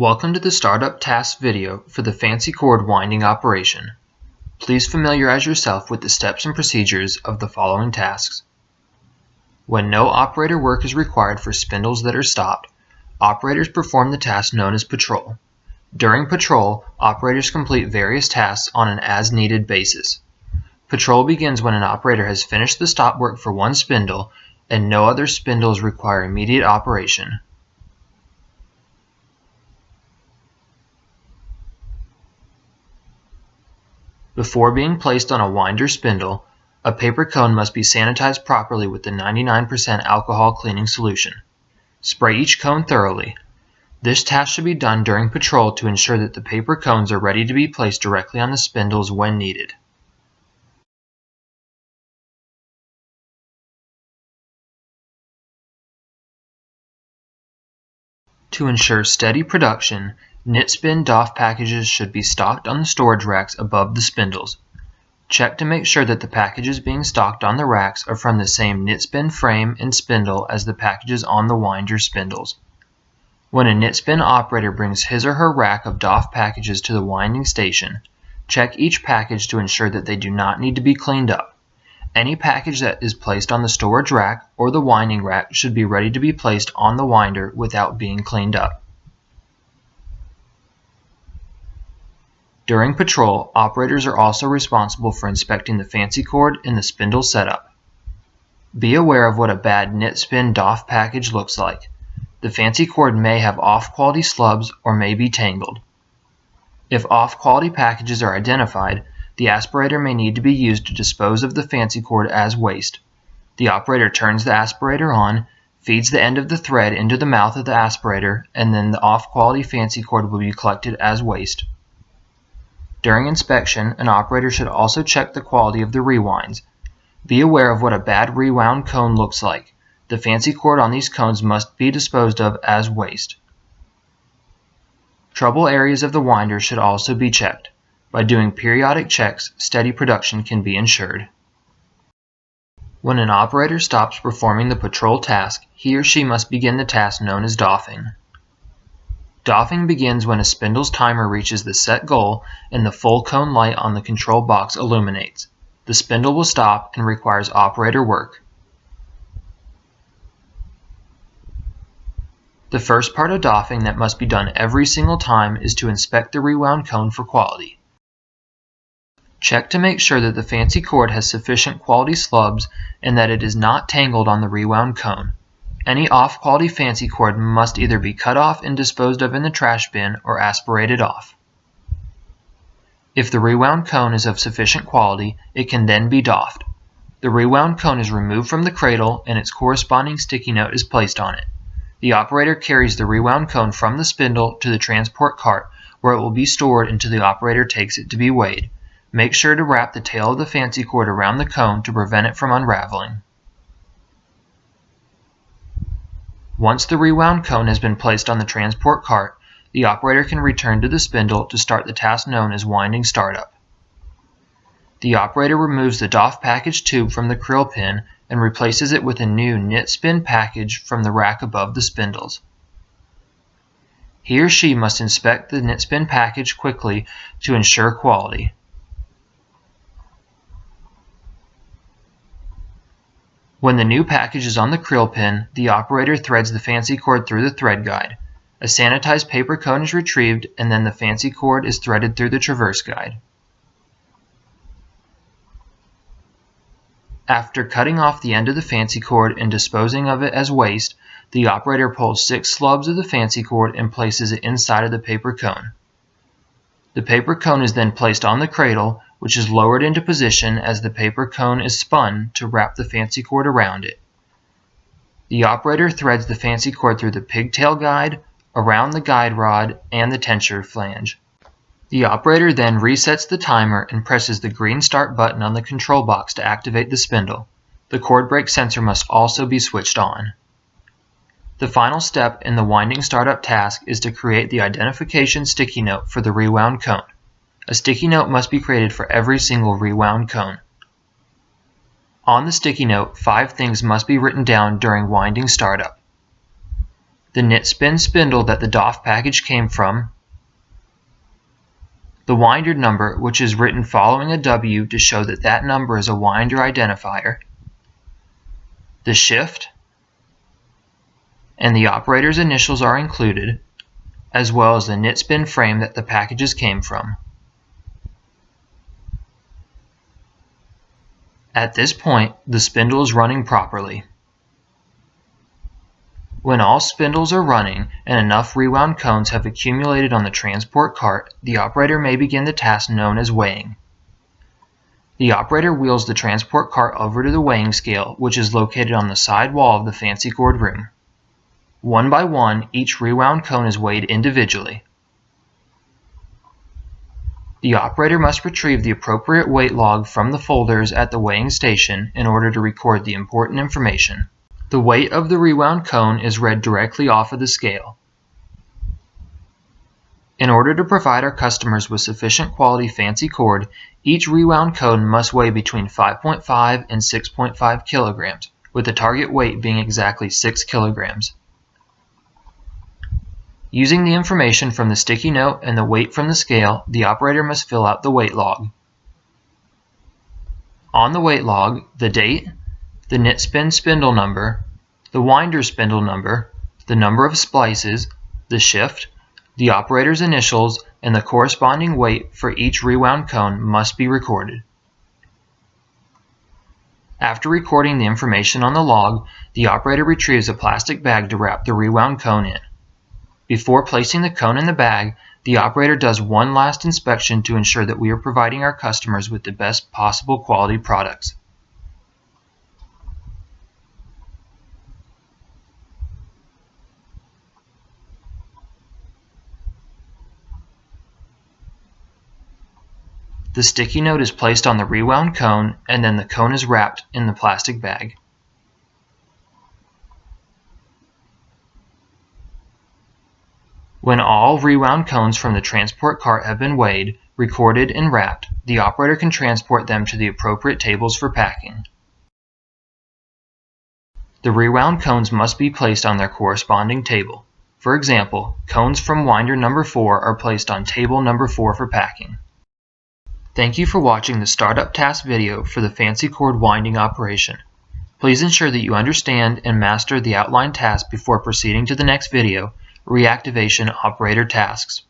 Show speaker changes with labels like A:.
A: Welcome to the Startup Tasks video for the fancy cord winding operation. Please familiarize yourself with the steps and procedures of the following tasks. When no operator work is required for spindles that are stopped, operators perform the task known as patrol. During patrol, operators complete various tasks on an as-needed basis. Patrol begins when an operator has finished the stop work for one spindle and no other spindles require immediate operation. Before being placed on a winder spindle, a paper cone must be sanitized properly with the 99% alcohol cleaning solution. Spray each cone thoroughly. This task should be done during patrol to ensure that the paper cones are ready to be placed directly on the spindles when needed. To ensure steady production, Knitspin DOF packages should be stocked on the storage racks above the spindles. Check to make sure that the packages being stocked on the racks are from the same Knitspin frame and spindle as the packages on the winder spindles. When a Knitspin operator brings his or her rack of DOF packages to the winding station, check each package to ensure that they do not need to be cleaned up. Any package that is placed on the storage rack or the winding rack should be ready to be placed on the winder without being cleaned up. During patrol, operators are also responsible for inspecting the fancy cord and the spindle setup. Be aware of what a bad Knitspin DOF package looks like. The fancy cord may have off-quality slubs or may be tangled. If off-quality packages are identified, the aspirator may need to be used to dispose of the fancy cord as waste. The operator turns the aspirator on, feeds the end of the thread into the mouth of the aspirator, and then the off-quality fancy cord will be collected as waste. During inspection, an operator should also check the quality of the rewinds. Be aware of what a bad rewound cone looks like. The fancy cord on these cones must be disposed of as waste. Trouble areas of the winder should also be checked. By doing periodic checks, steady production can be ensured. When an operator stops performing the patrol task, he or she must begin the task known as doffing. Doffing begins when a spindle's timer reaches the set goal and the full cone light on the control box illuminates. The spindle will stop and requires operator work. The first part of doffing that must be done every single time is to inspect the rewound cone for quality. Check to make sure that the fancy cord has sufficient quality slubs and that it is not tangled on the rewound cone. Any off-quality fancy cord must either be cut off and disposed of in the trash bin or aspirated off. If the rewound cone is of sufficient quality, it can then be doffed. The rewound cone is removed from the cradle and its corresponding sticky note is placed on it. The operator carries the rewound cone from the spindle to the transport cart where it will be stored until the operator takes it to be weighed. Make sure to wrap the tail of the fancy cord around the cone to prevent it from unraveling. Once the rewound cone has been placed on the transport cart, the operator can return to the spindle to start the task known as winding startup. The operator removes the DOF package tube from the krill pin and replaces it with a new Knitspin package from the rack above the spindles. He or she must inspect the Knitspin package quickly to ensure quality. When the new package is on the krill pin, the operator threads the fancy cord through the thread guide. A sanitized paper cone is retrieved and then the fancy cord is threaded through the traverse guide. After cutting off the end of the fancy cord and disposing of it as waste, the operator pulls 6 slubs of the fancy cord and places it inside of the paper cone. The paper cone is then placed on the cradle, which is lowered into position as the paper cone is spun to wrap the fancy cord around it. The operator threads the fancy cord through the pigtail guide, around the guide rod, and the tensioner flange. The operator then resets the timer and presses the green start button on the control box to activate the spindle. The cord break sensor must also be switched on. The final step in the winding startup task is to create the identification sticky note for the rewound cone. A sticky note must be created for every single rewound cone. On the sticky note, 5 things must be written down during winding startup. the knit spin spindle that the DOF package came from, the winder number, which is written following a W to show that that number is a winder identifier, the shift, and the operator's initials are included, as well as the knit spin frame that the packages came from. At this point, the spindle is running properly. When all spindles are running and enough rewound cones have accumulated on the transport cart, the operator may begin the task known as weighing. The operator wheels the transport cart over to the weighing scale, which is located on the side wall of the fancy cord room. One by one, each rewound cone is weighed individually. The operator must retrieve the appropriate weight log from the folders at the weighing station in order to record the important information. The weight of the rewound cone is read directly off of the scale. In order to provide our customers with sufficient quality fancy cord, each rewound cone must weigh between 5.5 and 6.5 kilograms, with the target weight being exactly 6 kilograms. Using the information from the sticky note and the weight from the scale, the operator must fill out the weight log. On the weight log, the date, the knit spin spindle number, the winder spindle number, the number of splices, the shift, the operator's initials, and the corresponding weight for each rewound cone must be recorded. After recording the information on the log, the operator retrieves a plastic bag to wrap the rewound cone in. Before placing the cone in the bag, the operator does one last inspection to ensure that we are providing our customers with the best possible quality products. The sticky note is placed on the rewound cone, and then the cone is wrapped in the plastic bag. When all rewound cones from the transport cart have been weighed, recorded, and wrapped, the operator can transport them to the appropriate tables for packing. The rewound cones must be placed on their corresponding table. For example, cones from winder number 4 are placed on table number 4 for packing. Thank you for watching the startup task video for the fancy cord winding operation. Please ensure that you understand and master the outlined task before proceeding to the next video, Reactivation Operator Tasks.